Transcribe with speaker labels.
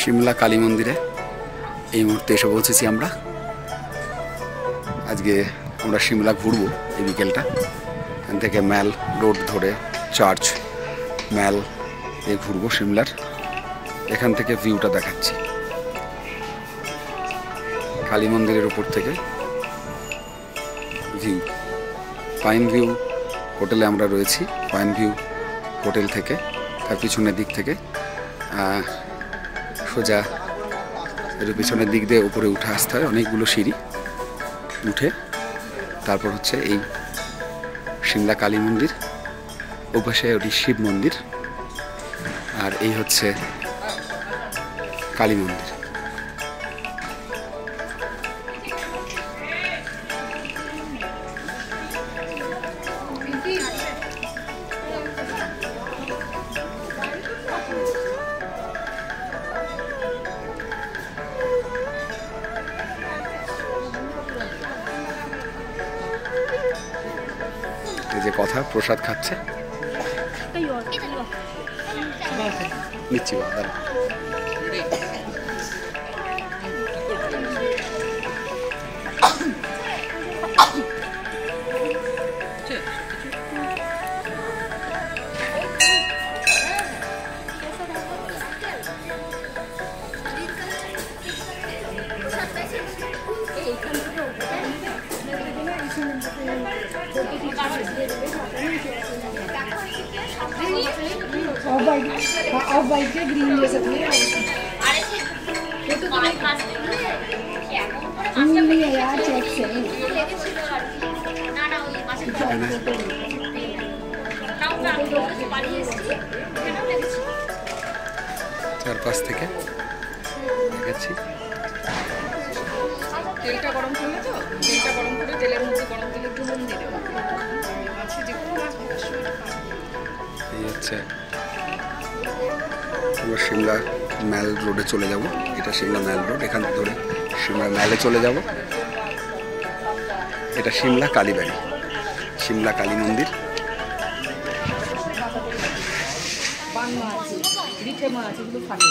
Speaker 1: শিমলা কালী মন্দিরে এই মুহূর্তে এসে পৌঁছেছি আমরা। আজকে আমরা শিমলা ঘুরবো এই বিকেলটা। এখান থেকে ম্যাল রোড ধরে চার্চ ম্যাল এ ঘুরবো শিমলার। এখান থেকে ভিউটা দেখাচ্ছি কালী মন্দিরের উপর থেকে ভিউ। পাইন ভিউ হোটেলে আমরা রয়েছি। পাইন ভিউ হোটেল থেকে তার পিছনের দিক থেকে সোজা এর পিছনের দিক দিয়ে উপরে উঠে আসতে হয়, অনেকগুলো সিঁড়ি উঠে তারপর হচ্ছে এই শিমলা কালী মন্দির। ওপাশে ওটি শিব মন্দির আর এই হচ্ছে কালী মন্দির। এই যে কথা প্রসাদ খাচ্ছে নিচ্ছি দাদা।
Speaker 2: ऑफ वाइट के ग्रीन ले सकते हैं। नहीं है यार, चेक से
Speaker 1: চারপাশ থেকে দেখাচ্ছি।
Speaker 3: তেলটা গরম করলে তো তেলটা গরম করে তেলের মধ্যে গরম তেলে একটু নুন দিয়ে দেবো। মাছে যে কোনো মাছ
Speaker 1: এই হচ্ছে আমরা শিমলা ম্যাল রোডে চলে যাব। এটা শিমলা ম্যাল রোড, এখান ধরে শিমলা ম্যালে চলে যাব। এটা শিমলা কালীবাড়ি, শিমলা কালী মন্দির।
Speaker 3: বান মাছ রিচে মাছ এগুলো থাকে।